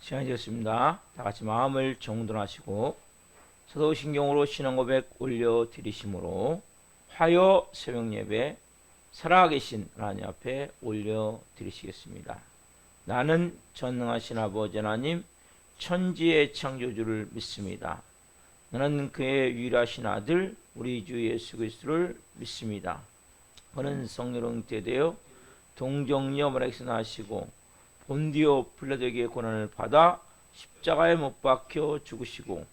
시간이 되었습니다. 다 같이 마음을 정돈하시고 사도신경으로 신앙고백 올려드리심으로 화요 새벽예배 살아계신 하나님 앞에 올려드리시겠습니다. 나는 전능하신 아버지 하나님 천지의 창조주를 믿습니다. 나는 그의 유일하신 아들 우리 주 예수 그리스도를 믿습니다. 그는 성령으로 잉태되어 동정녀 마리아에게서 나시고 본디오 빌라도에게 고난을 받아 십자가에 못 박혀 죽으시고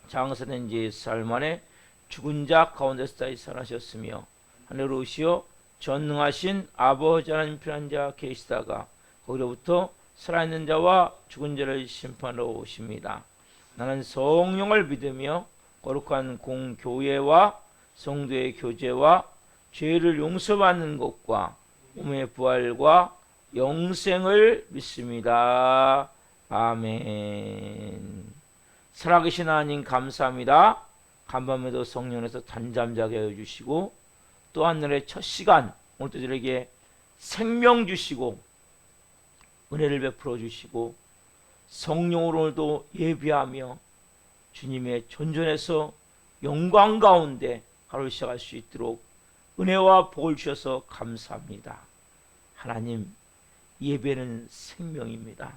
장사된 지 4일 만에 죽은 자 가운데서 다시 살아나셨으며 하늘로 오시어 전능하신 아버지 하나님 편한 자 계시다가 거기로부터 살아있는 자와 죽은 자를 심판하러 오십니다. 나는 성령을 믿으며 거룩한 공교회와 성도의 교제와 죄를 용서받는 것과 몸의 부활과 영생을 믿습니다. 아멘. 살아계신 하나님 감사합니다. 간밤에도 성령에서 단잠자게 해주시고 또 하늘의 첫 시간 오늘도 저에게 생명 주시고 은혜를 베풀어 주시고 성령으로 오늘도 예비하며 주님의 존전에서 영광 가운데 하루를 시작할 수 있도록 은혜와 복을 주셔서 감사합니다. 하나님, 예배는 생명입니다.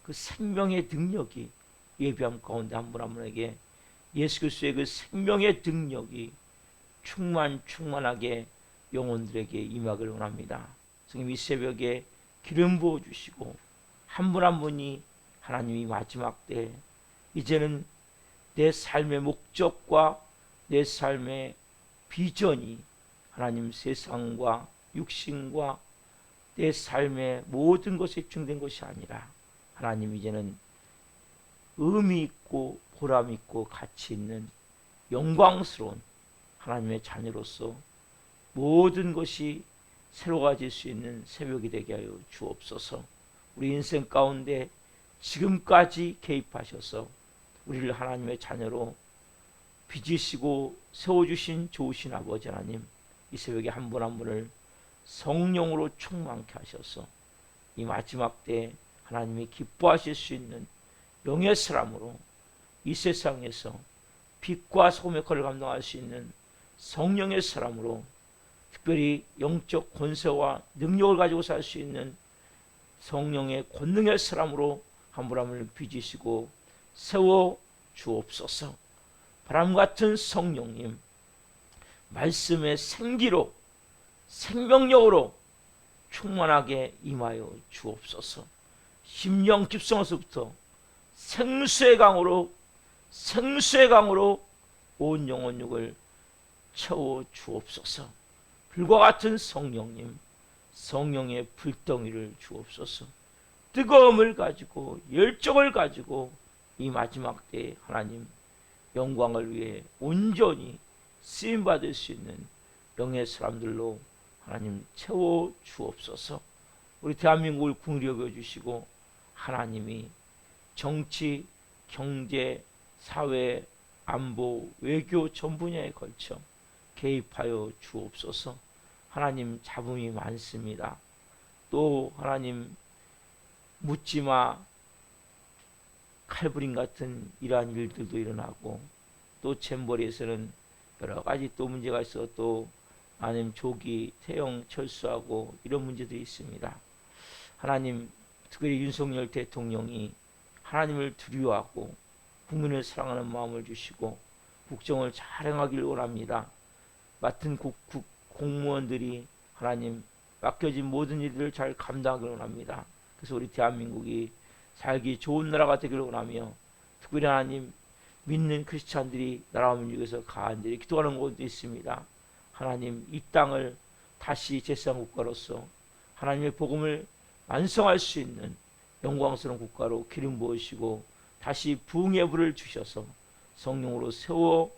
그 생명의 능력이 예배함 가운데 한 분 한 분에게 예수 그리스도의 그 생명의 능력이 충만하게 영혼들에게 임하기를 원합니다. 성령 이 새벽에 기름 부어 주시고 한 분 한 분이 하나님이 마지막 때 이제는 내 삶의 목적과 내 삶의 비전이 하나님 세상과 육신과 내 삶의 모든 것에 집중된 것이 아니라 하나님 이제는 의미 있고 보람 있고 가치 있는 영광스러운 하나님의 자녀로서 모든 것이 새로워질 수 있는 새벽이 되게 하여 주옵소서. 우리 인생 가운데 지금까지 개입하셔서 우리를 하나님의 자녀로 빚으시고 세워주신 좋으신 아버지 하나님, 이 새벽에 한 분 한 분을 성령으로 충만케 하셔서 이 마지막 때 하나님이 기뻐하실 수 있는 영의 사람으로 이 세상에서 빛과 소금의 역할을 감당할 수 있는 성령의 사람으로 특별히 영적 권세와 능력을 가지고 살 수 있는 성령의 권능의 사람으로 한 분 한 분을 빚으시고 세워 주옵소서. 바람 같은 성령님, 말씀의 생기로 생명력으로 충만하게 임하여 주옵소서. 심령 깊성에서부터 생수의 강으로 온 영혼육을 채워 주옵소서. 불과 같은 성령님, 성령의 불덩이를 주옵소서. 뜨거움을 가지고 열정을 가지고 이 마지막 때에 하나님 영광을 위해 온전히 쓰임받을 수 있는 영의 사람들로 하나님 채워 주옵소서. 우리 대한민국을 긍휼히 여겨주시고 하나님이 정치, 경제, 사회, 안보, 외교 전 분야에 걸쳐 개입하여 주옵소서. 하나님 잡음이 많습니다. 또 하나님 묻지마 칼부림 같은 이러한 일들도 일어나고 또 잼버리에서는 여러 가지 또 문제가 있어 또 아니면 조기 태영 철수하고 이런 문제들이 있습니다. 하나님 특별히 윤석열 대통령이 하나님을 두려워하고 국민을 사랑하는 마음을 주시고 국정을 잘 행하기를 원합니다. 맡은 공무원들이 하나님 맡겨진 모든 일들을 잘 감당하기를 원합니다. 그래서 우리 대한민국이 살기 좋은 나라가 되기를 원하며 특별히 하나님 믿는 크리스찬들이 나라와 민족에서 간절히 기도하는 곳도 있습니다. 하나님 이 땅을 다시 제사장 국가로서 하나님의 복음을 완성할 수 있는 영광스러운 국가로 기름 부으시고 다시 부흥의 불을 주셔서 성령으로 세워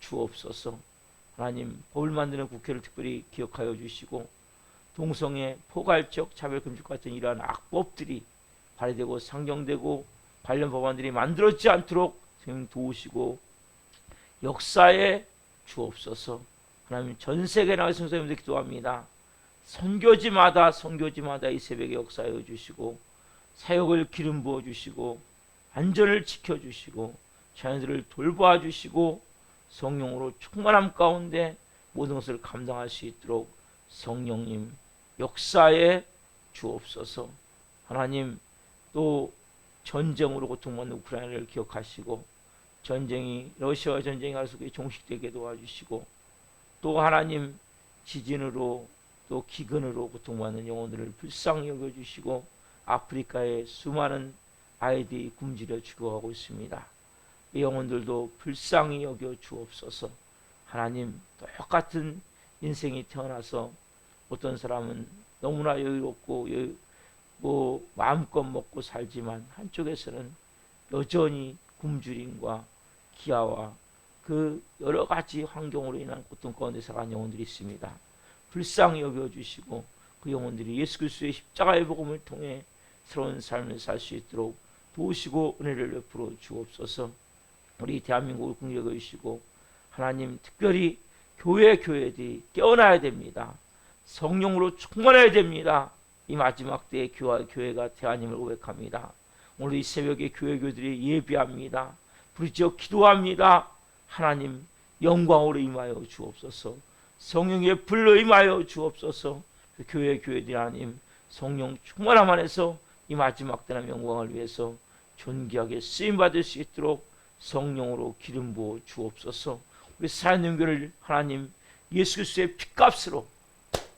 주옵소서. 하나님 법을 만드는 국회를 특별히 기억하여 주시고 동성애, 포괄적 차별금지 같은 이러한 악법들이 발의되고 상정되고 관련 법안들이 만들어지지 않도록 성령 도우시고 역사에 주옵소서. 하나님 전 세계 나라의 성도님들 기도합니다. 선교지마다 이 새벽에 역사해 주시고 사역을 기름 부어 주시고 안전을 지켜 주시고 자녀들을 돌보아 주시고 성령으로 충만함 가운데 모든 것을 감당할 수 있도록 성령님 역사에 주옵소서. 하나님, 또 전쟁으로 고통받는 우크라이나를 기억하시고 전쟁이 러시아와 전쟁이 가속히 종식되게 도와주시고 또 하나님 지진으로 또 기근으로 고통받는 영혼들을 불쌍히 여겨주시고 아프리카의 수많은 아이들이 굶주려 죽어가고 있습니다. 이 영혼들도 불쌍히 여겨 주옵소서. 하나님, 똑같은 인생이 태어나서 어떤 사람은 너무나 여유롭고 마음껏 먹고 살지만 한쪽에서는 여전히 굶주림과 기아와 그 여러 가지 환경으로 인한 고통 가운데 살아가는 영혼들이 있습니다. 불쌍히 여겨주시고 그 영혼들이 예수 그리스도의 십자가의 복음을 통해 새로운 삶을 살 수 있도록 도우시고 은혜를 베풀어 주옵소서. 우리 대한민국을 긍휼히 여기시고 하나님, 특별히 교회들이 깨어나야 됩니다. 성령으로 충만해야 됩니다. 이 마지막 때에 교회가 대안임을 고백합니다. 오늘 이 새벽에 교회들이 예비합니다. 부르짖어 기도합니다. 하나님, 영광으로 임하여 주옵소서. 성령의 불로 임하여 주옵소서. 교회들이 하나님 성령 충만함 안에서 이 마지막 때나 영광을 위해서 존귀하게 쓰임받을 수 있도록 성령으로 기름 부어 주옵소서. 우리 살아있는 교회를 하나님 예수 그리스도의 핏값으로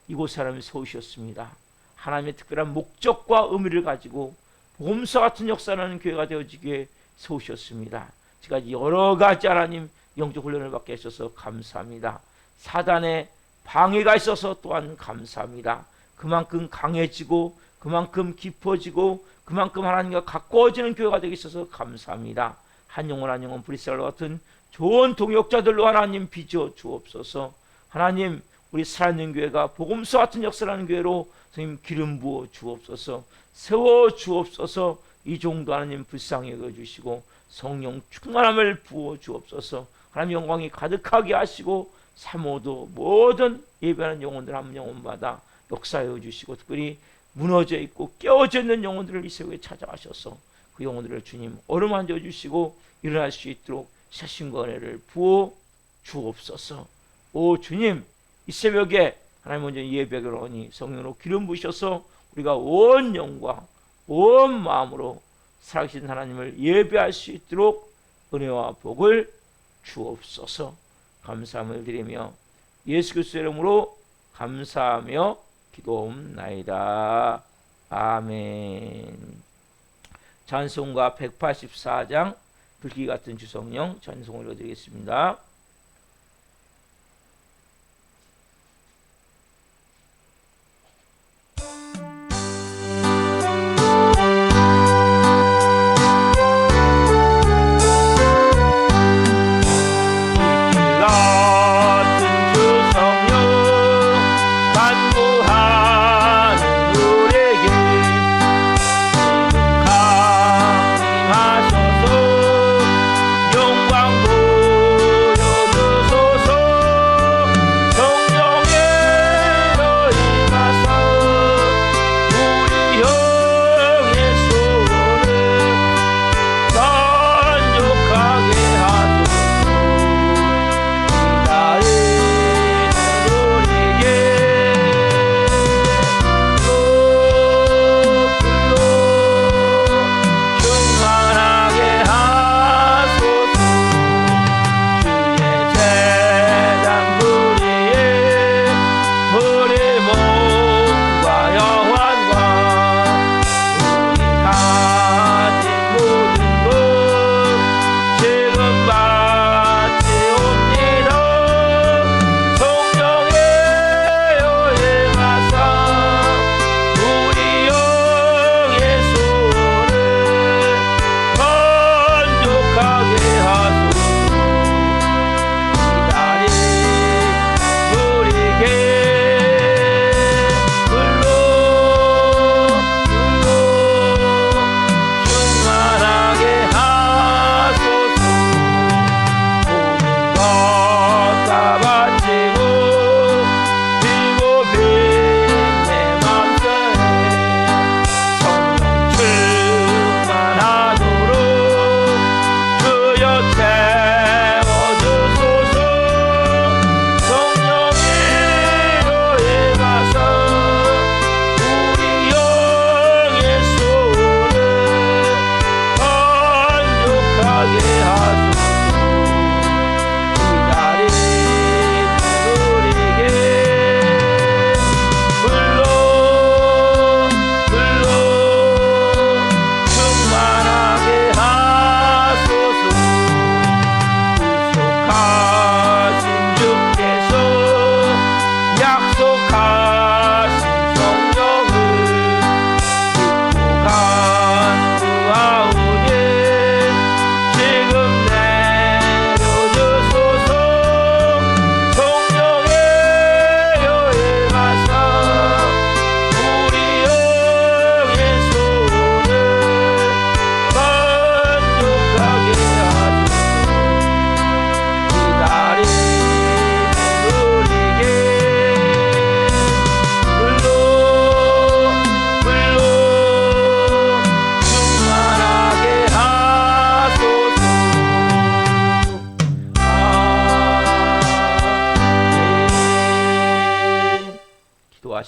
이곳 사람을 세우셨습니다. 하나님의 특별한 목적과 의미를 가지고 복음서 같은 역사하는 교회가 되어지기에 세우셨습니다. 지금까지 여러 가지 하나님 영적 훈련을 받게 하셔서 감사합니다. 사단의 방해가 있어서 또한 감사합니다. 그만큼 강해지고 그만큼 깊어지고 그만큼 하나님과 가까워지는 교회가 되게 있어서 감사합니다. 한 영혼 한 영혼 브리스랄과 같은 좋은 동역자들로 하나님 빚어 주옵소서. 하나님, 우리 살아있는 교회가 복음서 같은 역사를 하는 교회로 선생님 기름 부어 주옵소서. 세워 주옵소서. 이 종도 하나님 불쌍히 여겨주시고 성령 충만함을 부어 주옵소서. 하나님 영광이 가득하게 하시고 사모도 모든 예배하는 영혼들 한 영혼마다 역사해 주시고 특별히 무너져 있고 깨어져 있는 영혼들을 이 새벽에 찾아가셔서 그 영혼들을 주님 어루만져 주시고 일어날 수 있도록 사신과 은혜를 부어 주옵소서. 오 주님, 이 새벽에 하나님 먼저 예배를 하니 성령으로 기름 부으셔서 우리가 온 영과 온 마음으로 살아계신 하나님을 예배할 수 있도록 은혜와 복을 주옵소서. 감사함을 드리며 예수 그리스도의 이름으로 감사하며 기도옵나이다. 아멘. 찬송가 184장 불기 같은 주성령 찬송을 읽어드리겠습니다. 영광 보여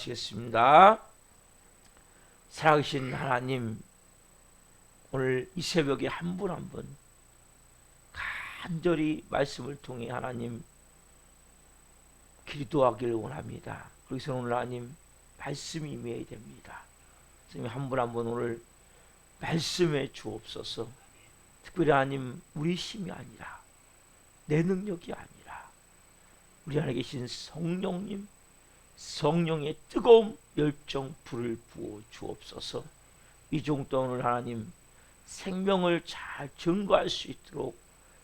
기도하시겠습니다. 살아계신 하나님, 오늘 이 새벽에 한 분 한 분 간절히 말씀을 통해 하나님 기도하기를 원합니다. 그래서 오늘 하나님 말씀이 임해야 됩니다. 선생님 한 분 한 분 오늘 말씀해 주옵소서. 특별히 하나님 우리 힘이 아니라 내 능력이 아니라 우리 안에 계신 성령님, 성령의 뜨거운 열정 불을 부어 주옵소서. 이 정도 오늘 하나님 생명을 잘 증거할 수 있도록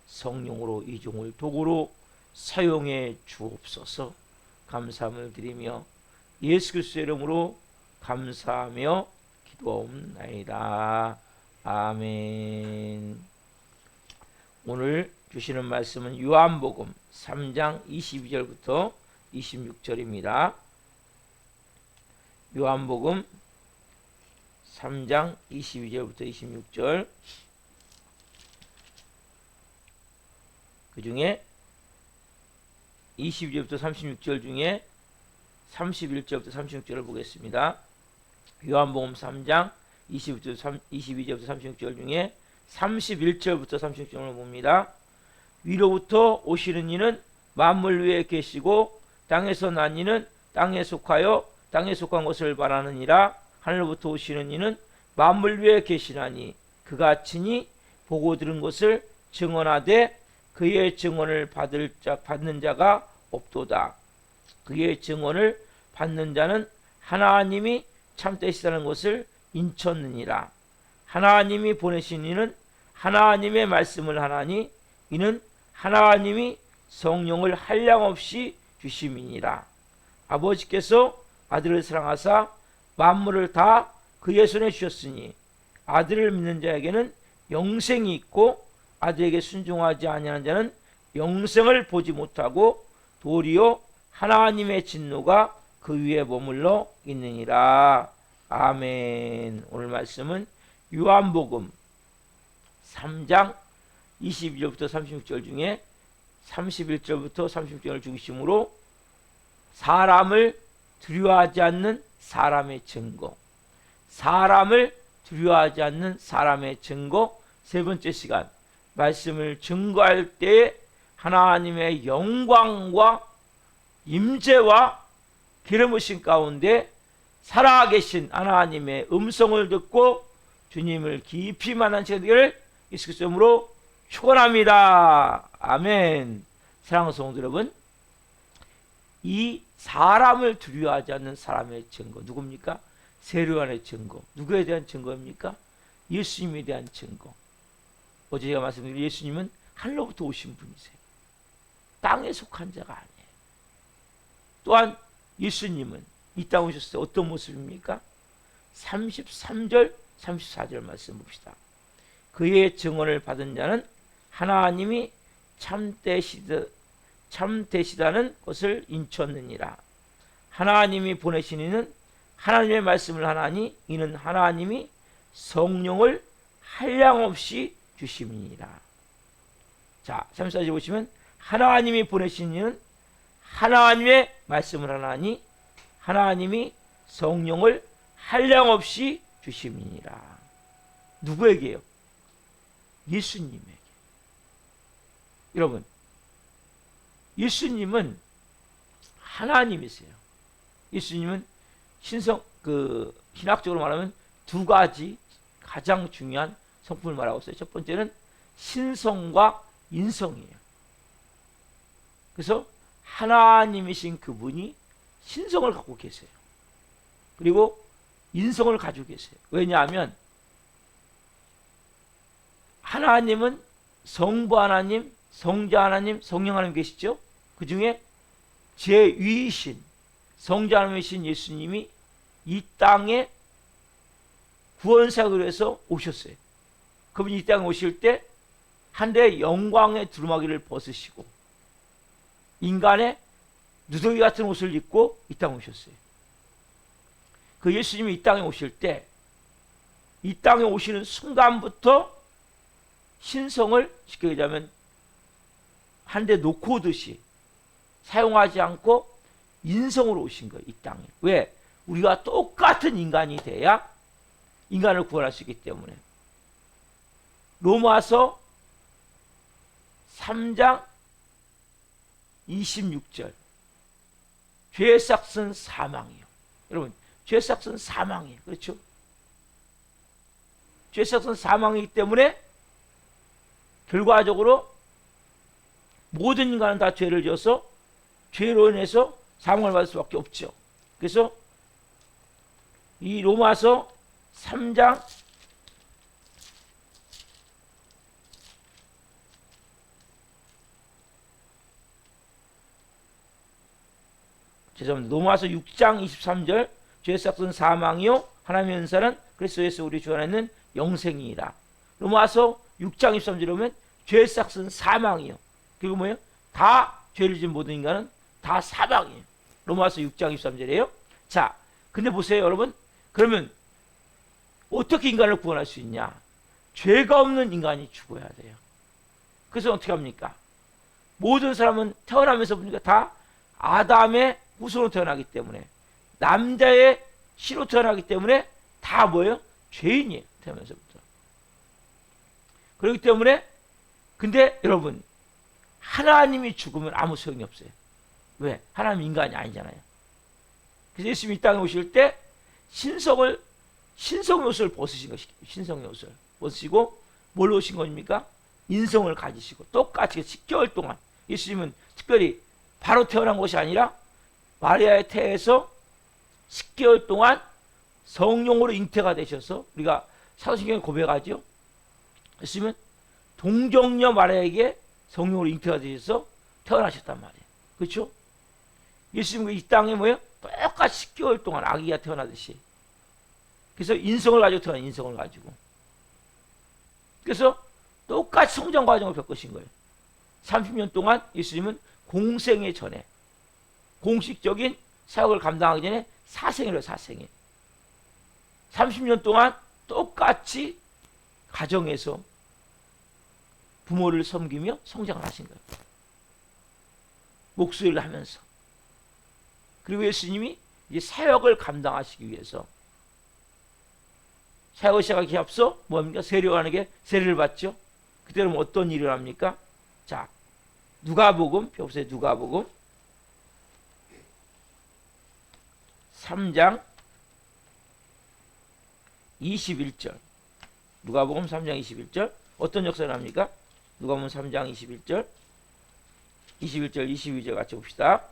성령으로 이 종을 도구로 사용해 주옵소서. 감사함을 드리며 예수 그리스도의 이름으로 감사하며 기도하옵나이다. 아멘. 오늘 주시는 말씀은 요한복음 3장 22절부터 26절입니다. 요한복음 3장 22절부터 26절, 그 중에 22절부터 36절 중에 31절부터 36절을 보겠습니다. 요한복음 3장 22절부터 36절 중에 31절부터 36절을 봅니다. 위로부터 오시는 이는 만물 위에 계시고 땅에서 난 이는 땅에 속하여 땅에 속한 것을 말하느니라. 하늘로부터 오시는 이는 만물 위에 계시나니 그가 친히 보고 들은 것을 증언하되 그의 증언을 받는 자가 없도다. 그의 증언을 받는 자는 하나님이 참되시다는 것을 인쳤느니라. 하나님이 보내신 이는 하나님의 말씀을 하나니 이는 하나님이 성령을 한량없이 주심이니라. 아버지께서 아들을 사랑하사 만물을 다 그의 손에 주셨으니 아들을 믿는 자에게는 영생이 있고 아들에게 순종하지 아니하는 자는 영생을 보지 못하고 도리어 하나님의 진노가 그 위에 머물러 있느니라. 아멘. 오늘 말씀은 요한복음 3장 22절부터 36절 중에 31절부터 36절을 중심으로 사람을 두려워하지 않는 사람의 증거, 사람을 두려워하지 않는 사람의 증거. 세 번째 시간 말씀을 증거할 때에 하나님의 영광과 임재와 기름 부으심 가운데 살아계신 하나님의 음성을 듣고 주님을 깊이 만난 저희들 예수 그리스도 이름으로 축원합니다. 아멘. 사랑하는 성도 여러분, 이 사람을 두려워하지 않는 사람의 증거 누굽니까? 세례요한의 증거. 누구에 대한 증거입니까? 예수님에 대한 증거. 어제 제가 말씀드린 예수님은 하늘로부터 오신 분이세요. 땅에 속한 자가 아니에요. 또한 예수님은 이 땅에 오셨을 때 어떤 모습입니까? 33절 34절 말씀 봅시다. 그의 증언을 받은 자는 하나님이 참되시다는 것을 인쳤느니라. 하나님이 보내신 이는 하나님의 말씀을 하나니 이는 하나님이 성령을 한량없이 주심이니라. 자, 34절 보시면 하나님이 보내신 이는 하나님의 말씀을 하나니 하나님이 성령을 한량없이 주심이니라. 누구에게요? 예수님에게. 여러분, 예수님은 하나님이세요. 예수님은 신학적으로 말하면 두 가지 가장 중요한 성품을 말하고 있어요. 첫 번째는 신성과 인성이에요. 그래서 하나님이신 그분이 신성을 갖고 계세요. 그리고 인성을 가지고 계세요. 왜냐하면 하나님은 성부 하나님, 성자 하나님, 성령 하나님 계시죠? 그 중에 제2이신 성자 하나님이신 예수님이 이 땅에 구원사역을 해서 오셨어요. 그분이 이 땅에 오실 때 한 대 영광의 두루마기를 벗으시고 인간의 누더기 같은 옷을 입고 이 땅에 오셨어요. 그 예수님이 이 땅에 오실 때 이 땅에 오시는 순간부터 신성을 쉽게 얘기하면 한 대 놓고 오듯이 사용하지 않고 인성으로 오신 거예요. 이 땅에. 왜? 우리가 똑같은 인간이 돼야 인간을 구원할 수 있기 때문에. 로마서 3장 26절. 죄의 삭은 사망이요. 여러분, 죄의 삭은 사망이에요. 그렇죠? 죄의 삭은 사망이기 때문에 결과적으로 모든 인간은 다 죄를 지어서 죄로 인해서 사망을 받을 수밖에 없죠. 그래서 이 로마서 3장 6장 23절 죄의 삭은 사망이요 하나님의 은사는 그리스도에서 우리 주 안에 있는 영생이니라. 로마서 6장 23절에 보면 죄의 삭은 사망이요. 그리고 뭐예요? 다 죄를 지은 모든 인간은 다 사망이에요. 로마서 6장 23절이에요. 자, 근데 보세요, 여러분. 그러면 어떻게 인간을 구원할 수 있냐? 죄가 없는 인간이 죽어야 돼요. 그래서 어떻게 합니까? 모든 사람은 태어나면서 보니까 다 아담의 후손으로 태어나기 때문에, 남자의 씨로 태어나기 때문에 다 뭐예요? 죄인이에요. 태어나면서부터. 그렇기 때문에, 근데 여러분, 하나님이 죽으면 아무 소용이 없어요. 왜? 하나님 인간이 아니잖아요. 그래서 예수님이 이 땅에 오실 때 신성의 옷을 벗으신 것이죠. 신성의 옷을 벗으시고 뭘로 오신 겁니까? 인성을 가지시고 똑같이 10개월 동안, 예수님은 특별히 바로 태어난 것이 아니라 마리아의 태에서 10개월 동안 성령으로 잉태가 되셔서, 우리가 사도신경에 고백하죠. 예수님은 동정녀 마리아에게 성령으로 잉태가 되셔서 태어나셨단 말이에요. 그렇죠? 예수님은 이 땅에 뭐예요? 똑같이 10개월 동안 아기가 태어나듯이. 그래서 인성을 가지고 태어난, 인성을 가지고. 그래서 똑같이 성장 과정을 겪으신 거예요. 30년 동안 예수님은 공생의 전에, 공식적인 사역을 감당하기 전에 사생이래요, 사생에. 30년 동안 똑같이 가정에서 부모를 섬기며 성장을 하신 거예요. 목소리를 하면서. 그리고 예수님이 이제 사역을 감당하시기 위해서, 사역을 시작하기 앞서 뭡니까? 세례요한에게 세례를 받죠. 그때는 어떤 일이 일어납니까? 자, 누가복음, 펴보세요. 누가복음 3장 21절. 누가복음 3장 21절. 어떤 역사를 합니까? 누가복음 3장 21절. 21절, 22절 같이 봅시다.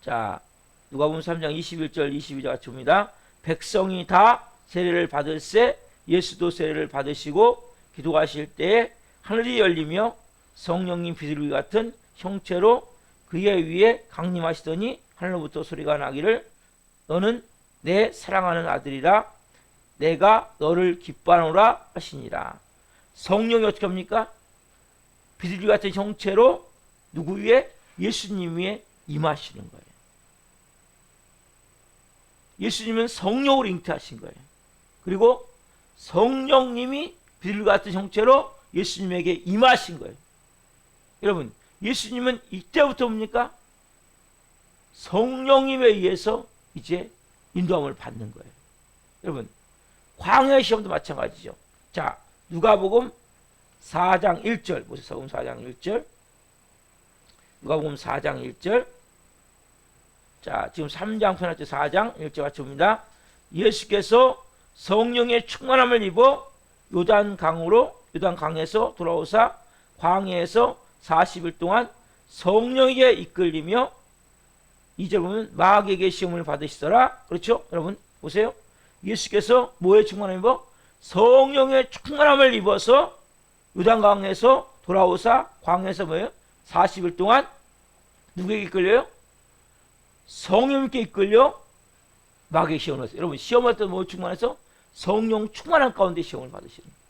자, 누가복음 3장 21절, 22절 같이 봅니다. 백성이 다 세례를 받을세 예수도 세례를 받으시고 기도하실 때에 하늘이 열리며 성령님 비둘기 같은 형체로 그의 위에 강림하시더니 하늘로부터 소리가 나기를 너는 내 사랑하는 아들이라 내가 너를 기뻐하노라 하시니라. 성령이 어떻게 합니까? 비둘기 같은 형체로 누구 위에? 예수님 위에 임하시는 거예요. 예수님은 성령으로 잉태하신 거예요. 그리고 성령님이 비둘기 같은 형체로 예수님에게 임하신 거예요. 여러분, 예수님은 이때부터 뭡니까? 성령님에 의해서 이제 인도함을 받는 거예요. 여러분, 광야 시험도 마찬가지죠. 자, 누가복음 4장 1절 보세요. 누가복음 4장 1절. 누가복음 4장 1절. 자, 지금 3장 편할때 4장 1절 같이 봅니다. 예수께서 성령의 충만함을 입어 요단강에서 돌아오사 광야에서 40일 동안 성령에게 이끌리며 2절 보면 마귀에게 시험을 받으시더라. 그렇죠? 여러분 보세요. 예수께서 뭐에 충만함을 입어? 성령의 충만함을 입어서 요단강에서 돌아오사 광야에서 뭐예요? 40일 동안 누구에게 이끌려요? 성령님께 이끌려 마귀의 시험을 받았어요. 여러분 시험할 때 뭐 충만해서? 성령 충만한 가운데 시험을 받으시는 거예요.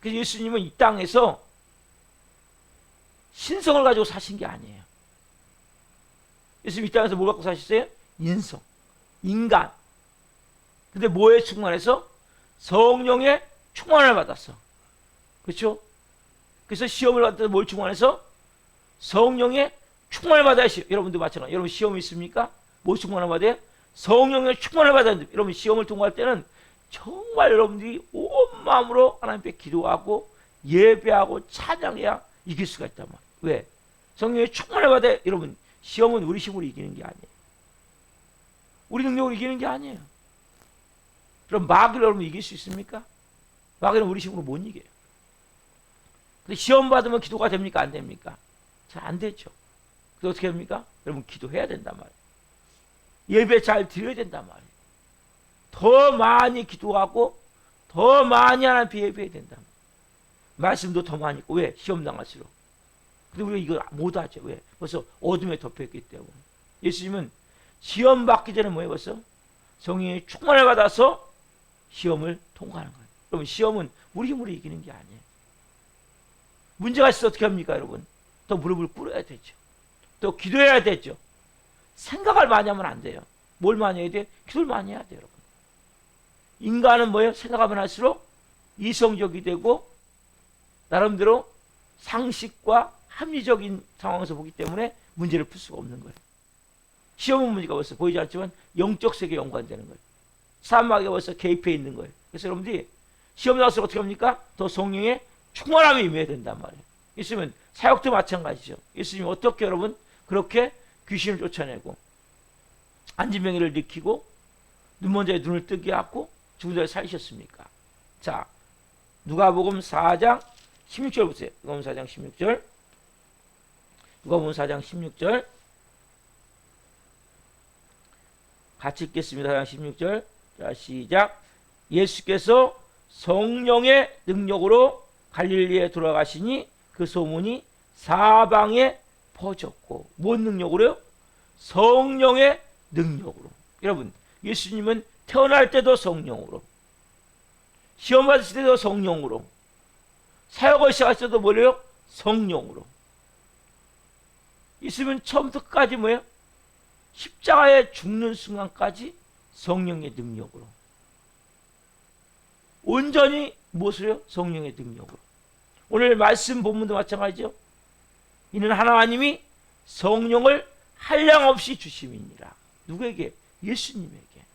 그래서 예수님은 이 땅에서 신성을 가지고 사신 게 아니에요. 예수님 이 땅에서 뭘 갖고 사셨어요? 인성, 인간. 근데 뭐에 충만해서? 성령의 충만을 받았어. 그렇죠? 그래서 시험을 받을 때 뭘 충만해서? 성령의 충만을 받아야 여러분도 마찬가지. 여러분 시험이 있습니까? 뭐 충만을 받아야? 성령의 충만을 받아야 됩니다. 여러분 시험을 통과할 때는 정말 여러분들이 온 마음으로 하나님 앞에 기도하고 예배하고 찬양해야 이길 수가 있단 말이에요. 왜? 성령의 충만을 받아야. 여러분 시험은 우리 힘으로 이기는 게 아니에요. 우리 능력으로 이기는 게 아니에요. 그럼 마귀를 여러분 이길 수 있습니까? 마귀는 우리 힘으로 못 이겨요. 근데 시험 받으면 기도가 됩니까? 안 됩니까? 잘 안 되죠. 그래서 어떻게 합니까? 여러분 기도해야 된단 말이에요. 예배 잘 드려야 된단 말이에요. 더 많이 기도하고 더 많이 하나님 앞에 예배해야 된단 말이에요. 말씀도 더 많이 있고. 왜? 시험 당할수록. 근데 우리가 이걸 못 하죠. 왜? 벌써 어둠에 덮여있기 때문에. 예수님은 시험 받기 전에 뭐예요? 벌써 성령의 충만을 받아서 시험을 통과하는 거예요. 여러분 시험은 우리 힘으로 이기는 게 아니에요. 문제가 있어서 어떻게 합니까? 여러분 더 무릎을 꿇어야 되죠. 또 기도해야 되죠. 생각을 많이 하면 안 돼요. 뭘 많이 해야 돼? 기도를 많이 해야 돼요. 여러분. 인간은 뭐예요? 생각하면 할수록 이성적이 되고 나름대로 상식과 합리적인 상황에서 보기 때문에 문제를 풀 수가 없는 거예요. 시험은 문제가 벌써 보이지 않지만 영적 세계에 연관되는 거예요. 사막에 벌써 개입해 있는 거예요. 그래서 여러분들이 시험 나와서 어떻게 합니까? 더 성령의 충만함이 임해야 된단 말이에요. 예수님은 사역도 마찬가지죠. 예수님이 어떻게 여러분 그렇게 귀신을 쫓아내고 안진병이를 일으키고 눈먼 자의 눈을 뜨게 하고 죽은 자를 살리셨습니까? 자, 누가복음 4장 16절 보세요. 누가복음 4장 16절. 누가복음 4장 16절. 같이 읽겠습니다. 4장 16절. 자, 시작. 예수께서 성령의 능력으로 갈릴리에 돌아가시니 그 소문이 사방에 퍼졌고. 뭔 능력으로요? 성령의 능력으로. 여러분, 예수님은 태어날 때도 성령으로, 시험 받으실 때도 성령으로, 사역을 시작할 때도 뭐래요? 성령으로. 예수님은 처음부터 끝까지 뭐예요? 십자가에 죽는 순간까지 성령의 능력으로. 온전히 무엇으로요? 성령의 능력으로. 오늘 말씀 본문도 마찬가지죠. 이는 하나님이 성령을 한량없이 주심이니라. 누구에게? 예수님에게.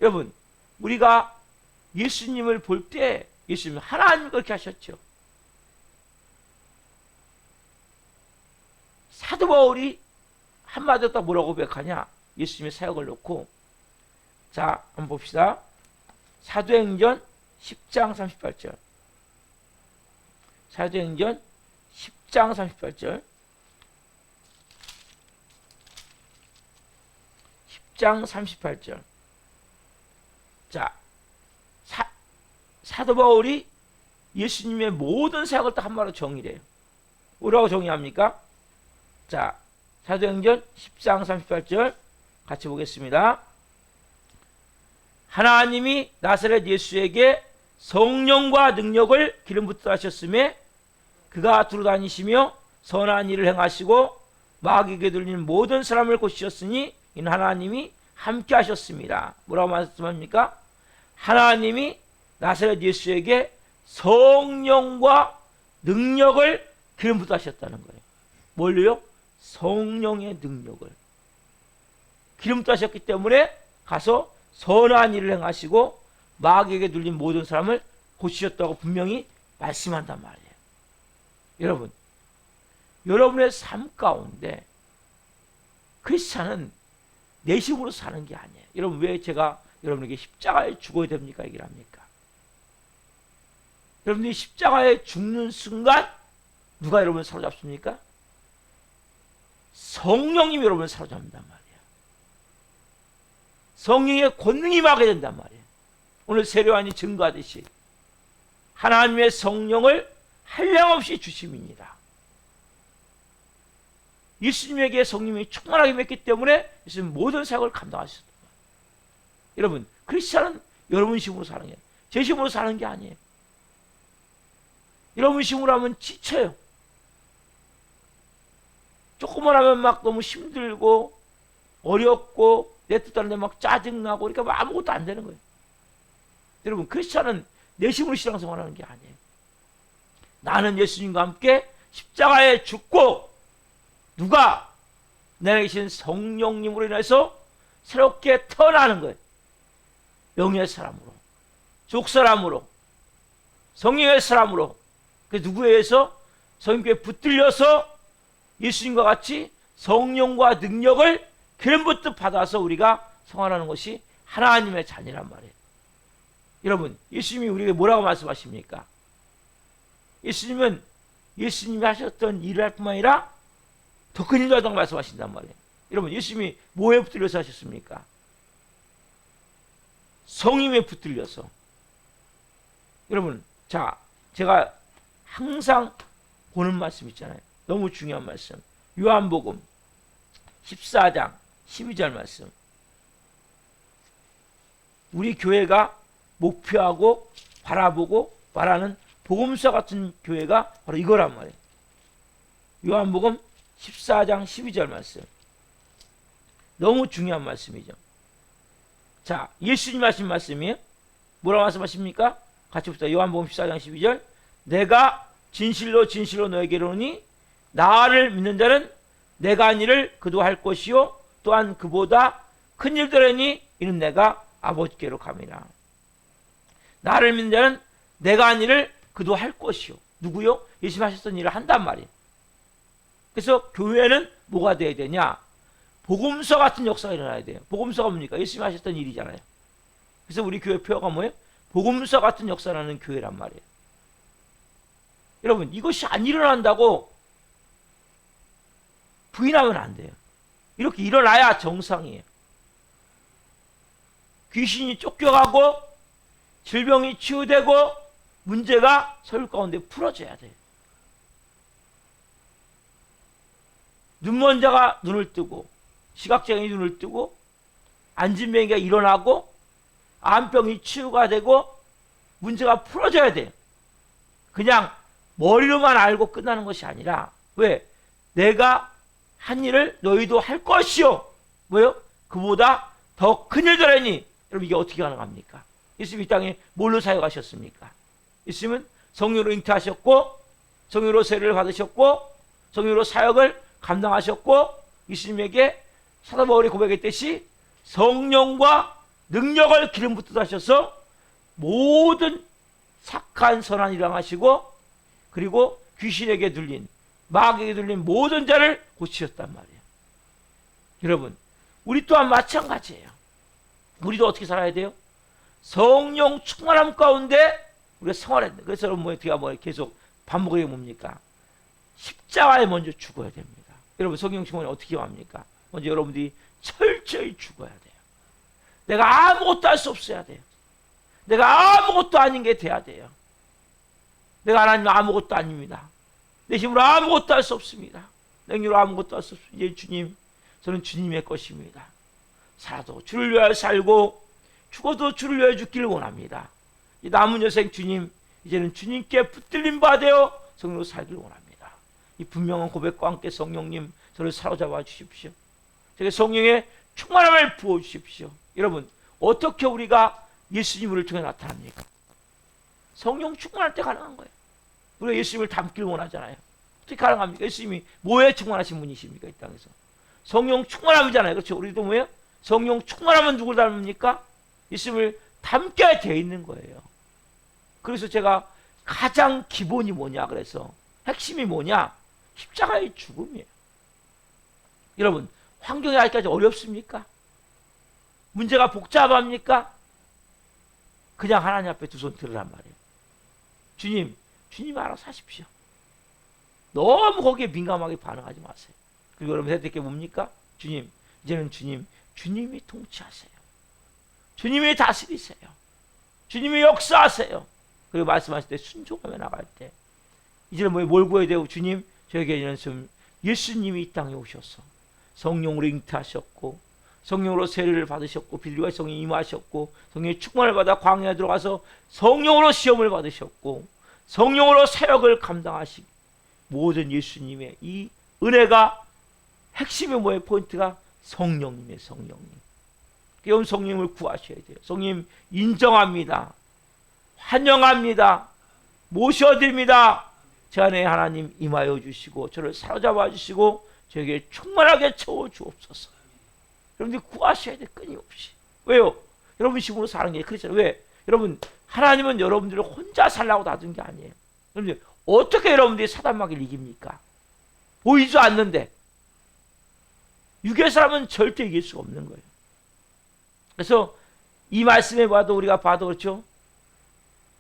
여러분, 우리가 예수님을 볼 때 예수님 하나님 그렇게 하셨죠. 사도 바울이 한마디로 딱 뭐라고 고백하냐? 예수님의 사역을 놓고. 자, 한번 봅시다. 사도행전 10장 38절. 사도행전 10장 38절. 10장 38절. 자, 사도 바울이 예수님의 모든 사역을 딱 한마디로 정의해요. 뭐라고 정의합니까? 자, 사도행전 10장 38절 같이 보겠습니다. 하나님이 나사렛 예수에게 성령과 능력을 기름 붓다 하셨음에 그가 두루다니시며 선한 일을 행하시고 마귀에게 들리는 모든 사람을 고치셨으니 이는 하나님이 함께 하셨습니다. 뭐라고 말씀합니까? 하나님이 나사렛 예수에게 성령과 능력을 기름 붓다 하셨다는 거예요. 뭘로요? 성령의 능력을 기름 붓다 하셨기 때문에 가서 선한 일을 행하시고 마귀에게 눌린 모든 사람을 고치셨다고 분명히 말씀한단 말이에요. 여러분, 여러분의 삶 가운데 크리스찬은 내 힘으로 사는 게 아니에요. 여러분, 왜 제가 여러분에게 십자가에 죽어야 됩니까? 얘기를 합니까? 여러분들이 십자가에 죽는 순간 누가 여러분을 사로잡습니까? 성령님이 여러분을 사로잡는단 말이에요. 성령의 권능이 임하게 된단 말이에요. 오늘 세례요한이 증거하듯이 하나님의 성령을 한량없이 주심이니라. 예수님에게 성령이 충만하게 맺기 때문에 예수님 모든 사역을 감당하셨단 말이에요. 여러분, 크리스찬은 여러분 힘으로 사는 게 아니에요. 제 힘으로 사는 게 아니에요. 여러분 힘으로 하면 지쳐요. 조금만 하면 막 너무 힘들고 어렵고 내 뜻대로 막 짜증나고 그러니까 뭐 아무것도 안 되는 거예요. 여러분, 크리스찬은 내 힘으로 신앙생활하는 게 아니에요. 나는 예수님과 함께 십자가에 죽고 누가? 내 안에 계신 성령님으로 인해서 새롭게 태어나는 거예요. 영의 사람으로, 족사람으로, 성령의 사람으로. 그 누구에 의해서? 성령께 붙들려서 예수님과 같이 성령과 능력을 기름부터 받아서 우리가 생활하는 것이 하나님의 자녀란 말이에요. 여러분, 예수님이 우리에게 뭐라고 말씀하십니까? 예수님은 예수님이 하셨던 일을 할 뿐만 아니라 더 큰 일도 하다고 말씀하신단 말이에요. 여러분, 예수님이 뭐에 붙들려서 하셨습니까? 성임에 붙들려서. 여러분, 자, 제가 항상 보는 말씀 있잖아요. 너무 중요한 말씀. 요한복음 14장 12절 말씀. 우리 교회가 목표하고 바라보고 말하는 복음서 같은 교회가 바로 이거란 말이에요. 요한복음 14장 12절 말씀. 너무 중요한 말씀이죠. 자, 예수님 하신 말씀이에요. 뭐라고 말씀하십니까? 같이 봅시다. 요한복음 14장 12절. 내가 진실로 진실로 너에게 이르노니 나를 믿는 자는 내가 한 일을 그도 할 것이요 또한 그보다 큰 일들 하니 이는 내가 아버지께로 감이라. 나를 믿는 자는 내가 한 일을 그도 할 것이요. 누구요? 예수님 하셨던 일을 한단 말이에요. 그래서 교회는 뭐가 돼야 되냐? 복음서 같은 역사가 일어나야 돼요. 복음서가 뭡니까? 예수님 하셨던 일이잖아요. 그래서 우리 교회 표어가 뭐예요? 복음서 같은 역사라는 교회란 말이에요. 여러분, 이것이 안 일어난다고 부인하면 안 돼요. 이렇게 일어나야 정상이에요. 귀신이 쫓겨가고 질병이 치유되고 문제가 서울 가운데 풀어져야 돼요. 눈먼 자가 눈을 뜨고 시각장애인이 눈을 뜨고 안진병이가 일어나고 암병이 치유가 되고 문제가 풀어져야 돼요. 그냥 머리로만 알고 끝나는 것이 아니라, 왜? 내가 한 일을 너희도 할 것이요. 뭐요? 그보다 더 큰 일들 하니. 여러분, 이게 어떻게 가능합니까? 예수님이 이 땅에 뭘로 사역하셨습니까? 예수님은 성령으로 잉태하셨고 성령으로 세례를 받으셨고 성령으로 사역을 감당하셨고, 예수님에게 사도 바울이 고백했듯이 성령과 능력을 기름 붓듯 하셔서 모든 착한 선한 일을 하시고, 그리고 귀신에게 들린 마귀에게 들린 모든 자를 고치셨단 말이에요. 여러분, 우리 또한 마찬가지예요. 우리도 어떻게 살아야 돼요? 성령 충만함 가운데 우리가 생활해야 돼요. 그래서 여러분, 어떻게 계속 반복하게 뭡니까? 십자가에 먼저 죽어야 됩니다. 여러분, 성령 충만이 어떻게 합니까? 먼저 여러분들이 철저히 죽어야 돼요. 내가 아무것도 할 수 없어야 돼요. 내가 아무것도 아닌 게 돼야 돼요. 내가 하나님 아무것도 아닙니다. 내 힘으로 아무것도 할 수 없습니다. 내 힘으로 아무것도 할 수 없습니다. 이제 주님, 저는 주님의 것입니다. 살아도 주를 위하여 살고 죽어도 주를 위하여 죽기를 원합니다. 이 남은 여생 주님, 이제는 주님께 붙들림 받아 성령으로 살기를 원합니다. 이 분명한 고백과 함께 성령님, 저를 사로잡아 주십시오. 제게 성령의 충만함을 부어 주십시오. 여러분, 어떻게 우리가 예수님을 통해 나타납니까? 성령 충만할 때 가능한 거예요. 우리가 예수님을 닮기를 원하잖아요. 어떻게 가능합니까? 예수님이 뭐에 충만하신 분이십니까? 이 땅에서 성령 충만함이잖아요. 그렇죠? 우리도 뭐예요? 성령 충만하면 누굴 닮습니까? 예수님을 닮게 되어 있는 거예요. 그래서 제가 가장 기본이 뭐냐, 그래서 핵심이 뭐냐? 십자가의 죽음이에요. 여러분, 환경이 아직까지 어렵습니까? 문제가 복잡합니까? 그냥 하나님 앞에 두 손 들으란 말이에요. 주님, 주님 알아서 하십시오. 너무 거기에 민감하게 반응하지 마세요. 그리고 여러분, 해야 될 게 뭡니까? 주님, 이제는 주님이 통치하세요. 주님이 다스리세요. 주님이 역사하세요. 그리고 말씀하실 때 순종하며 나갈 때 이제는 뭘 구해야 돼요? 주님, 저에게는 좀 예수님이 이 땅에 오셔서 성령으로 잉태하셨고 성령으로 세례를 받으셨고 비둘기와 성령이 임하셨고 성령의 충만을 받아 광야에 들어가서 성령으로 시험을 받으셨고 성령으로 사역을 감당하신 모든 예수님의 이 은혜가 핵심이 뭐예요? 포인트가 성령님의 성령님. 그럼 성령님을 구하셔야 돼요. 성령님 인정합니다. 환영합니다. 모셔드립니다. 제 안에 하나님 임하여 주시고 저를 사로잡아 주시고 저에게 충만하게 채워 주옵소서. 여러분들이 구하셔야 돼, 끊임없이. 왜요? 여러분 식으로 사는 게 그렇잖아요. 왜? 여러분, 하나님은 여러분들을 혼자 살라고 놔둔 게 아니에요. 여러분들, 어떻게 여러분들이 사단마귀를 이깁니까? 보이지도 않는데. 육의 사람은 절대 이길 수가 없는 거예요. 그래서 이 말씀에 봐도 우리가 봐도 그렇죠.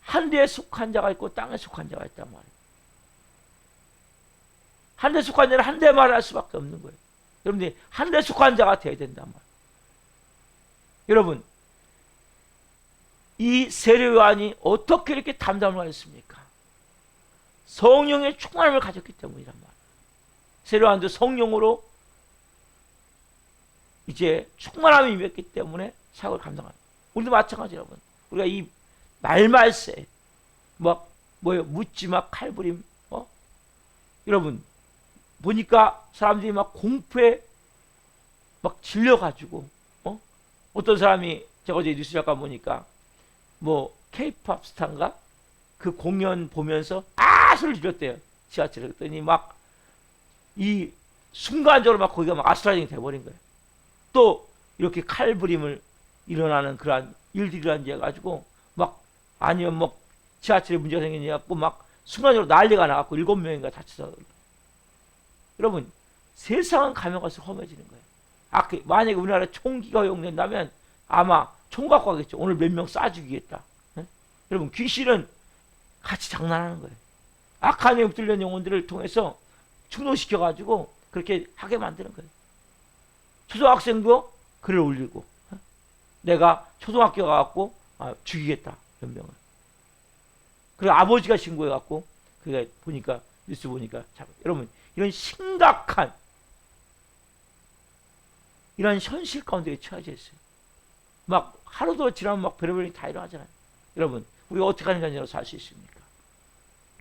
한 데에 속한 자가 있고 땅에 속한 자가 있단 말이에요. 한 데 속한 자는 한 데 말할 수밖에 없는 거예요. 여러분들이 한 데 속한 자가 되어야 된단 말이에요. 여러분, 이 세례요한이 어떻게 이렇게 담담을 하였습니까? 성령의 충만함을 가졌기 때문이란 말이에요. 세례요한도 성령으로 이제 충만함이 임했기 때문에 사역을 감당합니다. 우리도 마찬가지 여러분. 우리가 이 말말세 막 뭐예요? 묻지마 칼부림 여러분 보니까 사람들이 막 공포에 막 질려가지고 어떤 사람이 제가 어제 뉴스 잠깐 보니까 뭐 케이팝 스타인가 그 공연 보면서 소리를 질렀대요. 지하철에. 그랬더니 막 이 순간적으로 막 거기가 막 아수라장이 돼버린 거예요. 또 이렇게 칼부림을 일어나는 그러한 일들이 일어나게 해가지고 막 아니면 뭐 지하철에 문제가 생기냐고 막 순간적으로 난리가 나갖고 7명인가 다쳐서. 여러분 세상은 가면 갈수록 험해지는 거예요. 만약에 우리나라에 총기가 허용된다면 아마 총 갖고 가겠죠. 오늘 몇 명 쏴 죽이겠다. 네? 여러분 귀신은 같이 장난하는 거예요. 악한 영에 붙들린 영혼들을 통해서 충동시켜가지고 그렇게 하게 만드는 거예요. 초등학생도 글을 올리고 내가 초등학교 가갖고 죽이겠다 몇 명을. 그리고 아버지가 신고해갖고 그게 보니까 뉴스 보니까 여러분 이런 심각한 이런 현실 가운데 처해져 있어요. 막 하루도 지나면 막 별의별 일이 다 일어나잖아요. 여러분 우리가 어떻게 하는 자녀로 살 수 있습니까?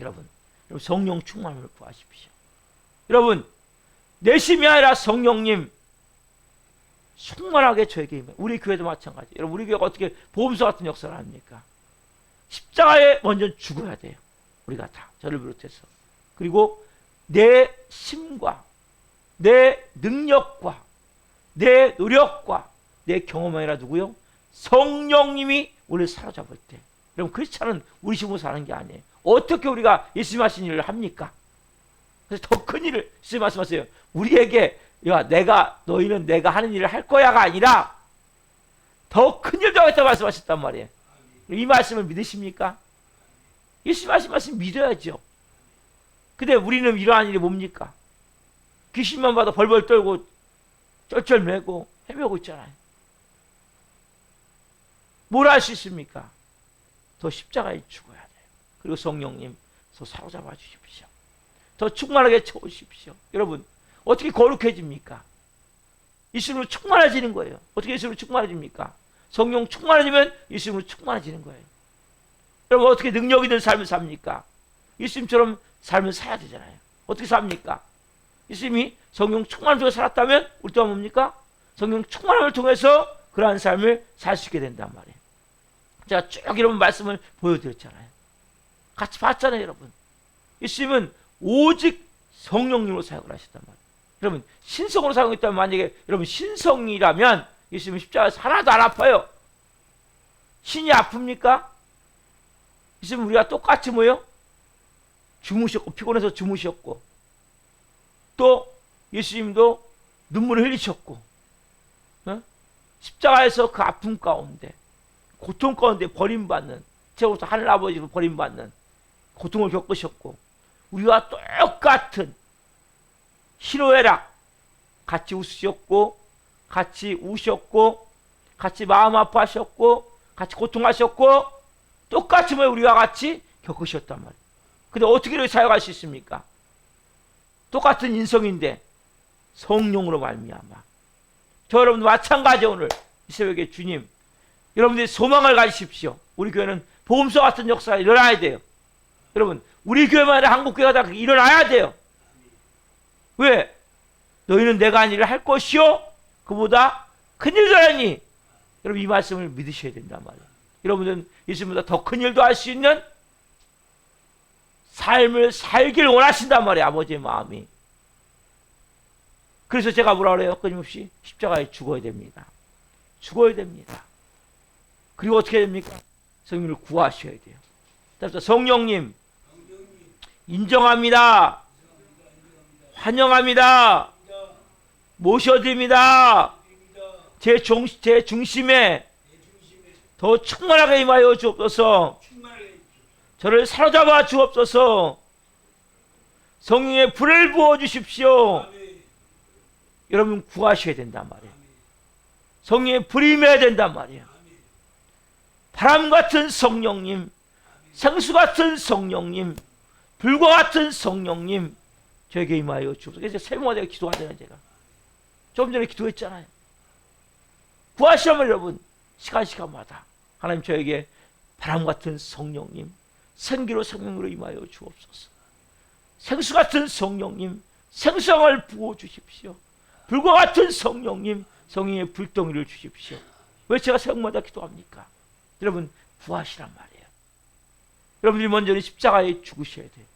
여러분 성령 충만을 구하십시오. 여러분 내심이 아니라 성령님 충만하게 저에게 임해. 우리 교회도 마찬가지. 여러분 우리 교회가 어떻게 보험서 같은 역사를 합니까? 십자가에 먼저 죽어야 돼요. 우리가 다 저를 비롯해서. 그리고 내 심과 내 능력과 내 노력과 내 경험 아니라 누구요? 성령님이 우리를 사로잡을 때. 여러분 크리스찬은 우리 힘으로 사는 게 아니에요. 어떻게 우리가 예수님 하신 일을 합니까? 그래서 더 큰 일을 예수님 말씀하세요. 우리에게 너희는 내가 하는 일을 할 거야가 아니라 더 큰 일도 하겠다고 말씀하셨단 말이에요. 이 말씀을 믿으십니까? 예수님 하신 말씀 믿어야죠. 근데 우리는 이러한 일이 뭡니까? 귀신만 봐도 벌벌 떨고 쩔쩔매고 헤매고 있잖아요. 뭘 할 수 있습니까? 더 십자가에 죽어야 돼요. 그리고 성령님 더 사로잡아 주십시오. 더 충만하게 채우십시오. 여러분 어떻게 거룩해집니까? 예수님으로 충만해지는 거예요. 어떻게 예수님으로 충만해집니까? 성령 충만해지면 예수님으로 충만해지는 거예요. 여러분 어떻게 능력 있는 삶을 삽니까? 예수님처럼 삶을 살아야 되잖아요. 어떻게 삽니까? 예수님이 성령 충만을 통해 살았다면 우리 또한 뭡니까? 성령 충만함을 통해서 그러한 삶을 살 수 있게 된단 말이에요. 제가 쭉 여러분 말씀을 보여드렸잖아요. 같이 봤잖아요, 여러분. 예수님은 오직 성령님으로 사역을 하셨단 말이에요. 여러분 신성으로 사용했다면 만약에 여러분 신성이라면 예수님은 십자가에서 하나도 안 아파요. 신이 아픕니까? 예수님은 우리가 똑같이 뭐요? 주무셨고 피곤해서 주무셨고 또 예수님도 눈물을 흘리셨고 십자가에서 그 아픔 가운데 고통 가운데 버림받는 제로부터 하늘 아버지로 버림받는 고통을 겪으셨고 우리와 똑같은 희노애락 같이 웃으셨고 같이 우셨고 같이 마음 아파하셨고 같이 고통하셨고 똑같이 우리와 같이 겪으셨단 말이에요. 근데 어떻게 이렇게 사역할 수 있습니까? 똑같은 인성인데 성령으로 말미암아. 저 여러분도 마찬가지. 오늘 이 새벽에 주님 여러분들이 소망을 가지십시오. 우리 교회는 보험서 같은 역사가 일어나야 돼요. 여러분 우리 교회만 아니라 한국교회가 다 일어나야 돼요. 왜? 너희는 내가 한 일을 할 것이요 그보다 큰 일도 하니. 여러분 이 말씀을 믿으셔야 된단 말이에요. 여러분들은 예수님보다 더 큰 일도 할 수 있는 삶을 살길 원하신단 말이에요. 아버지의 마음이. 그래서 제가 뭐라 그래요? 끊임없이 십자가에 죽어야 됩니다. 죽어야 됩니다. 그리고 어떻게 됩니까? 성령을 구하셔야 돼요. 따라서 성령님 인정합니다. 환영합니다. 모셔드립니다. 제 중심에 더 충만하게 임하여 주옵소서. 저를 사로잡아 주옵소서. 성령의 불을 부어 주십시오. 여러분 구하셔야 된단 말이에요. 성령의 불이 임해야 된단 말이에요. 바람 같은 성령님, 생수 같은 성령님, 불과 같은 성령님, 저에게 임하여 주옵소서. 그래서 새벽마다 기도하잖아요. 제가 좀 전에 기도했잖아요. 구하시라면 여러분 시간마다 하나님 저에게 바람 같은 성령님, 생기로 성령으로 임하여 주옵소서. 생수 같은 성령님, 생수를 부어 주십시오. 불과 같은 성령님, 성령의 불덩이를 주십시오. 왜 제가 새벽마다 기도합니까? 여러분 구하시란 말이에요. 여러분들이 먼저는 십자가에 죽으셔야 돼요.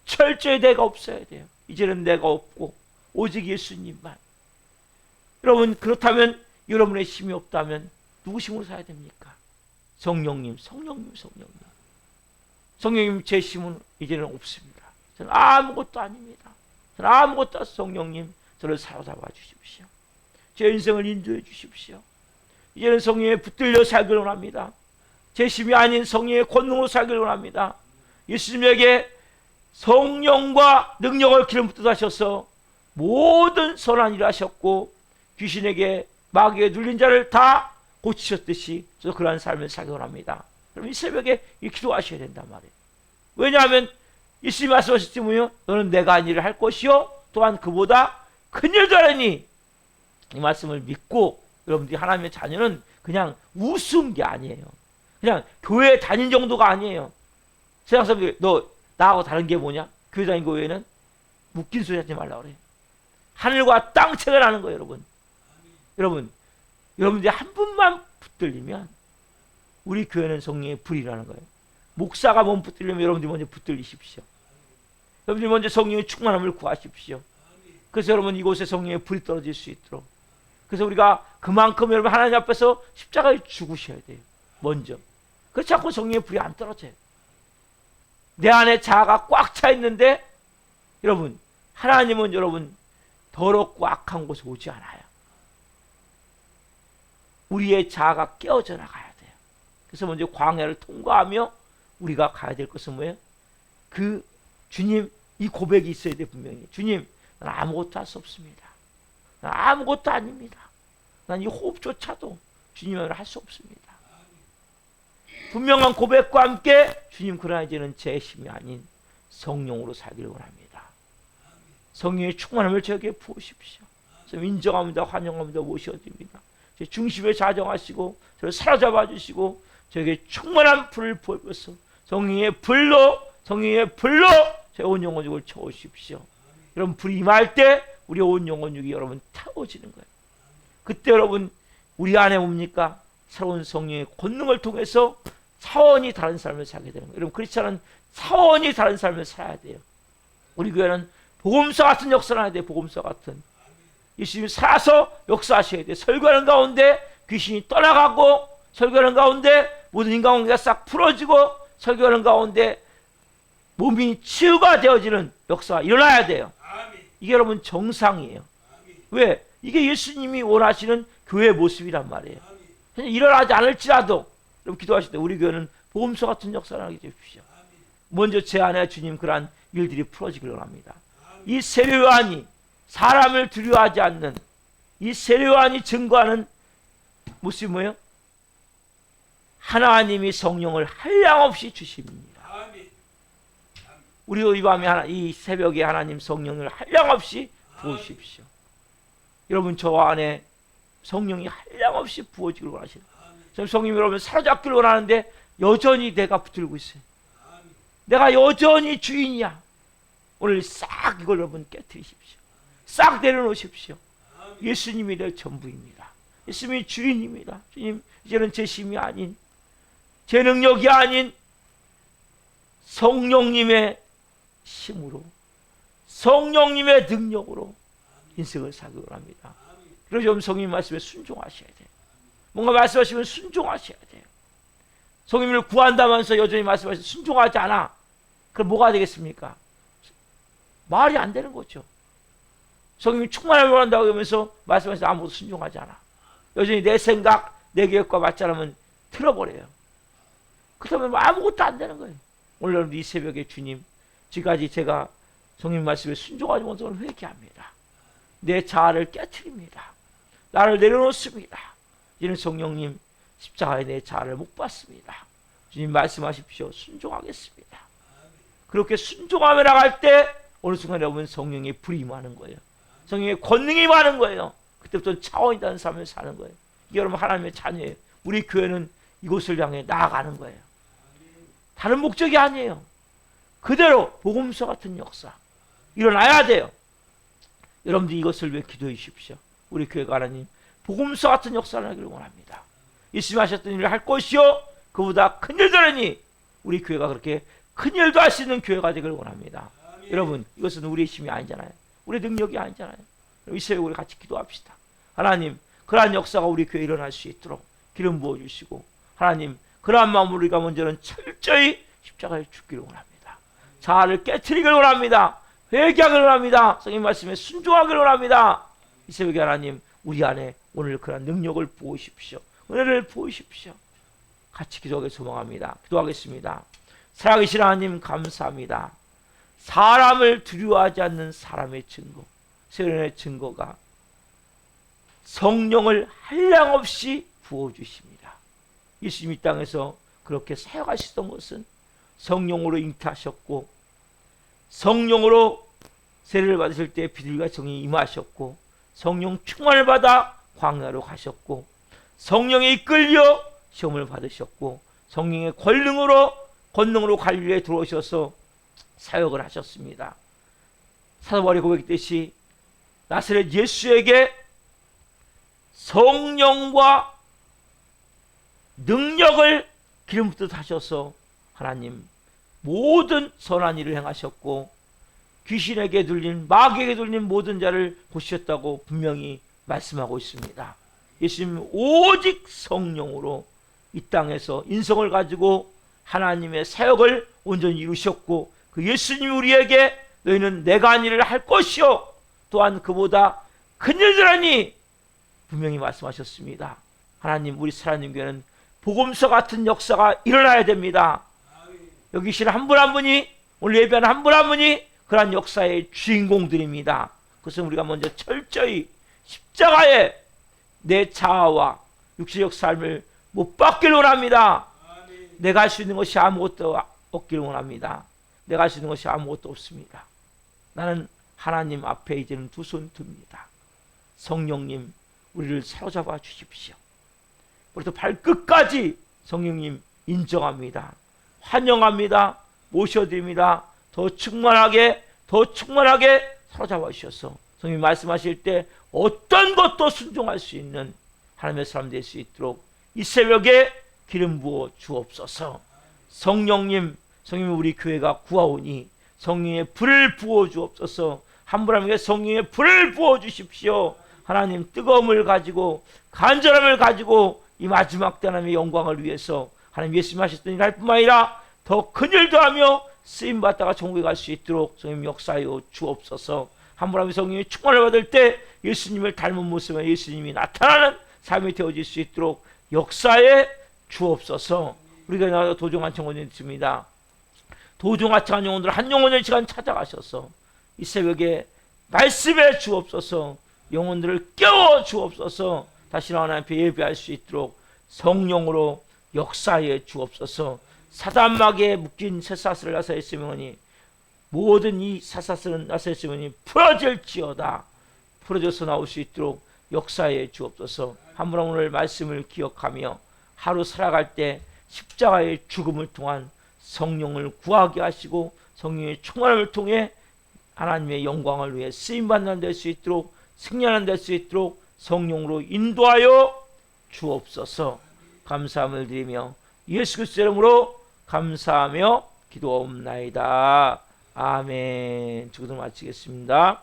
철저히 내가 없어야 돼요. 이제는 내가 없고 오직 예수님만. 여러분 그렇다면 여러분의 힘이 없다면 누구 힘으로 살아야 됩니까? 성령님. 성령님 제 힘은 이제는 없습니다. 저는 아무것도 아닙니다. 저는 아무것도 없어. 성령님 저를 사로잡아 주십시오. 제 인생을 인도해 주십시오. 이제는 성령에 붙들려 살기를 원합니다. 제 힘이 아닌 성령의 권능으로 살기를 원합니다. 예수님에게 성령과 능력을 기름 붓듯 하셔서 모든 선한 일을 하셨고 귀신에게 마귀에 눌린 자를 다 고치셨듯이 저도 그러한 삶을 살기 원합니다. 그럼 이 새벽에 이 기도하셔야 된단 말이에요. 왜냐하면 예수님이 말씀하셨지 뭐요? 너는 내가 한 일을 할 것이요 또한 그보다 큰 일도 하리니. 이 말씀을 믿고 여러분들이 하나님의 자녀는 그냥 우스운 게 아니에요. 그냥 교회 다닌 정도가 아니에요. 세상 사람들이 너 나하고 다른 게 뭐냐? 교회 다닌 교회는 묶인 소리 하지 말라 그래요. 하늘과 땅 차이가 나는 거예요, 여러분. 여러분들이 한 분만 붙들리면 우리 교회는 성령의 불이라는 거예요. 목사가 몸 붙들려면 여러분들이 먼저 붙들리십시오. 여러분들이 먼저 성령의 충만함을 구하십시오. 그래서 여러분 이곳에 성령의 불이 떨어질 수 있도록. 그래서 우리가 그만큼 여러분 하나님 앞에서 십자가에 죽으셔야 돼요. 먼저. 그렇지 않고 성령의 불이 안 떨어져요. 내 안에 자아가 꽉 차 있는데 여러분 하나님은 여러분 더럽고 악한 곳에 오지 않아요. 우리의 자아가 깨어져 나가야 돼요. 그래서 먼저 광야를 통과하며 우리가 가야 될 것은 뭐예요? 그 주님 이 고백이 있어야 돼. 분명히 주님 난 아무것도 할 수 없습니다. 난 아무것도 아닙니다. 난 이 호흡조차도 주님을 할 수 없습니다. 분명한 고백과 함께 주님 그러나 이제는 제 힘이 아닌 성령으로 살기를 원합니다. 성령의 충만함을 저에게 부으십시오. 인정합니다. 환영합니다. 모셔드립니다. 제 중심에 자정하시고 저를 사로잡아 주시고 저에게 충만한 불을 부어서 성령의 불로 제 온 영혼육을 채우십시오. 여러분 불이 임할 때 우리 온 영혼육이 여러분 타워지는 거예요. 그때 여러분 우리 안에 뭡니까? 새로운 성령의 권능을 통해서 차원이 다른 삶을 살게 되는 거예요. 여러분 크리스찬은 차원이 다른 삶을 살아야 돼요. 우리 교회는 복음서 같은 역사를 해야 돼요. 복음서 같은. 예수님이 살아서 역사하셔야 돼요. 설교하는 가운데 귀신이 떠나가고 설교하는 가운데 모든 인간관계가 싹 풀어지고 설교하는 가운데 몸이 치유가 되어지는 역사가 일어나야 돼요. 이게 여러분 정상이에요. 왜? 이게 예수님이 원하시는 교회의 모습이란 말이에요. 일어나지 않을지라도 여러분 기도하실 때 우리 교회는 복음서 같은 역사를 하게 해주십시오. 먼저 제 안에 주님 그러한 일들이 풀어지길 원합니다. 이 세례요한이 사람을 두려워하지 않는 이 세례요한이 증거하는 모습이 뭐예요? 하나님이 성령을 한량없이 주십니다. 우리도 이 밤에 이 새벽에 하나님 성령을 한량없이 부으십시오. 여러분 저 안에 성령이 한량없이 부어지길 원하시는 성령님 여러분 사로잡기를 원하는데 여전히 내가 붙들고 있어요. 내가 여전히 주인이야. 오늘 싹 이걸 여러분 깨트리십시오. 싹 내려놓으십시오. 예수님이 내 전부입니다. 예수님이 주인입니다. 주님 이제는 제 힘이 아닌 제 능력이 아닌 성령님의 힘으로 성령님의 능력으로 인생을 살기 원합니다. 그래서 좀 성령 말씀에 순종하셔야 돼요. 뭔가 말씀하시면 순종하셔야 돼요. 성령을 구한다면서 여전히 말씀하시면 순종하지 않아. 그럼 뭐가 되겠습니까? 말이 안 되는 거죠. 성령이 충만함을 원한다고 하면서 말씀하시면 아무것도 순종하지 않아. 여전히 내 생각, 내 계획과 맞지 않으면 틀어버려요. 그렇다면 아무것도 안 되는 거예요. 오늘 이 새벽에 주님, 지금까지 제가 성령 말씀에 순종하지 못한 걸 회개합니다. 내 자아를 깨트립니다. 나를 내려놓습니다. 이는 성령님, 십자가에 내 자아를 못 받습니다. 주님 말씀하십시오. 순종하겠습니다. 그렇게 순종하며 나갈 때 어느 순간에 보면 성령의 불이 임하는 거예요. 성령의 권능이 임하는 거예요. 그때부터 차원이 다른 삶을 사는 거예요. 이게 여러분 하나님의 자녀예요. 우리 교회는 이곳을 향해 나아가는 거예요. 다른 목적이 아니에요. 그대로 복음서 같은 역사 일어나야 돼요. 여러분들 이것을 위해 기도해 주십시오. 우리 교회가 하나님 복음서 같은 역사를 하기를 원합니다. 예수님 하셨던 일을 할 것이요 그보다 큰 일도 하니 우리 교회가 그렇게 큰 일도 할 수 있는 교회가 되기를 원합니다. 여러분 이것은 우리의 힘이 아니잖아요. 우리의 능력이 아니잖아요. 이 새벽에 우리 같이 기도합시다. 하나님 그러한 역사가 우리 교회에 일어날 수 있도록 기름 부어주시고 하나님 그러한 마음으로 우리가 먼저는 철저히 십자가에 죽기를 원합니다. 자아를 깨트리기를 원합니다. 회개하기를 원합니다. 성령 말씀에 순종하기를 원합니다. 이 새벽에 하나님 우리 안에 오늘 그러한 능력을 부으십시오. 은혜를 부으십시오. 같이 기도하기 소망합니다. 기도하겠습니다. 살아계신 하나님 감사합니다. 사람을 두려워하지 않는 사람의 증거, 세련의 증거가 성령을 한량없이 부어주십니다. 예수님 이 땅에서 그렇게 사역하시던 것은 성령으로 잉태하셨고 성령으로 세례를 받으실 때 비둘기가 정이 임하셨고 성령 충만을 받아 광야로 가셨고 성령에 이끌려 시험을 받으셨고 성령의 권능으로 갈릴리에 들어오셔서 사역을 하셨습니다. 사도 바울이 고백했듯이 나사렛 예수에게 성령과 능력을 기름 붓듯 하셔서 하나님 모든 선한 일을 행하셨고 귀신에게 들린 마귀에게 들린 모든 자를 고치셨다고 분명히 말씀하고 있습니다. 예수님 오직 성령으로 이 땅에서 인성을 가지고 하나님의 사역을 온전히 이루셨고 그 예수님이 우리에게 너희는 내가 한 일을 할 것이요 또한 그보다 큰 일들 하니 분명히 말씀하셨습니다. 하나님 우리 살아있는 교회는 복음서 같은 역사가 일어나야 됩니다. 여기 계신 한 분 한 분이 오늘 예배하는 한 분 한 분이 그러한 역사의 주인공들입니다. 그것은 우리가 먼저 철저히 십자가에 내 자아와 육체적 삶을 못 받기를 원합니다. 내가 할 수 있는 것이 아무것도 없기를 원합니다. 내가 할 수 있는 것이 아무것도 없습니다. 나는 하나님 앞에 이제는 두 손 듭니다. 성령님 우리를 사로잡아 주십시오. 우리도 발끝까지 성령님 인정합니다. 환영합니다. 모셔드립니다. 더 충만하게 사로잡아 주셔서 성령님 말씀하실 때 어떤 것도 순종할 수 있는 하나님의 사람 될 수 있도록 이 새벽에 기름 부어 주옵소서. 성령님 우리 교회가 구하오니 성령의 불을 부어 주옵소서. 한 분 한 분에게 성령의 불을 부어 주십시오. 하나님 뜨거움을 가지고 간절함을 가지고 이 마지막 때 하나님의 영광을 위해서 하나님 예수님 하셨던 일 할 뿐만 아니라 더 큰 일도 하며 쓰임받다가 천국에 갈 수 있도록 성령 역사하여 주옵소서. 한 분 한 분 성령의 충만을 받을 때 예수님을 닮은 모습에 예수님이 나타나는 삶이 되어질 수 있도록 역사에 주옵소서. 우리가 나와서 도종한청 원이 있습니다. 도종한청한 영혼들 한 영혼을 시간 찾아가셔서 이 새벽에 말씀해 주옵소서. 영혼들을 깨워 주옵소서. 다시 하나님 앞에 예배할 수 있도록 성령으로 역사해 주옵소서. 사단막에 묶인 쇠사슬을 나사했으니 모든 이 사사슬은 나사했으니 풀어질지어다. 풀어져서 나올 수 있도록 역사해 주옵소서. 한 분 오늘 말씀을 기억하며 하루 살아갈 때 십자가의 죽음을 통한 성령을 구하게 하시고 성령의 충만함을 통해 하나님의 영광을 위해 쓰임받는 될 수 있도록 승리하는 될 수 있도록 성령으로 인도하여 주옵소서. 감사함을 드리며 예수 그리스도의 이름으로 감사하며 기도옵나이다. 아멘. 주기도 마치겠습니다.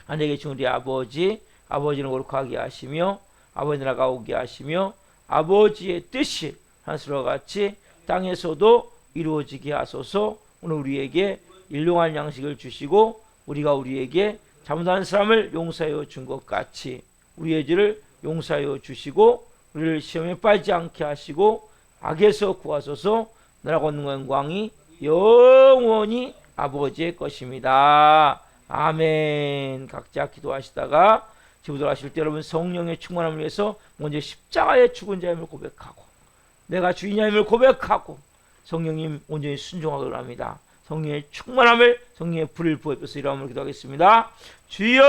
하늘에 계신 우리 아버지, 아버지는 거룩하게 하시며 아버지 나라가 오게 하시며 아버지의 뜻이 하늘과 같이 땅에서도 이루어지게 하소서. 오늘 우리에게 일용할 양식을 주시고 우리가 우리에게 잘못한 사람을 용서하여 준 것 같이 우리의 죄를 용서하여 주시고 우리를 시험에 빠지지 않게 하시고 악에서 구하소서. 나라가 얻는 영광이 영원히 아버지의 것입니다. 아멘. 각자 기도하시다가 집으로 돌아가실 때 여러분 성령의 충만함을 위해서 먼저 십자가의 죽은 자임을 고백하고 내가 주인임을 고백하고 성령님 온전히 순종하기를 합니다. 성령의 충만함을 성령의 불을 부어서 이러함을 기도하겠습니다. 주여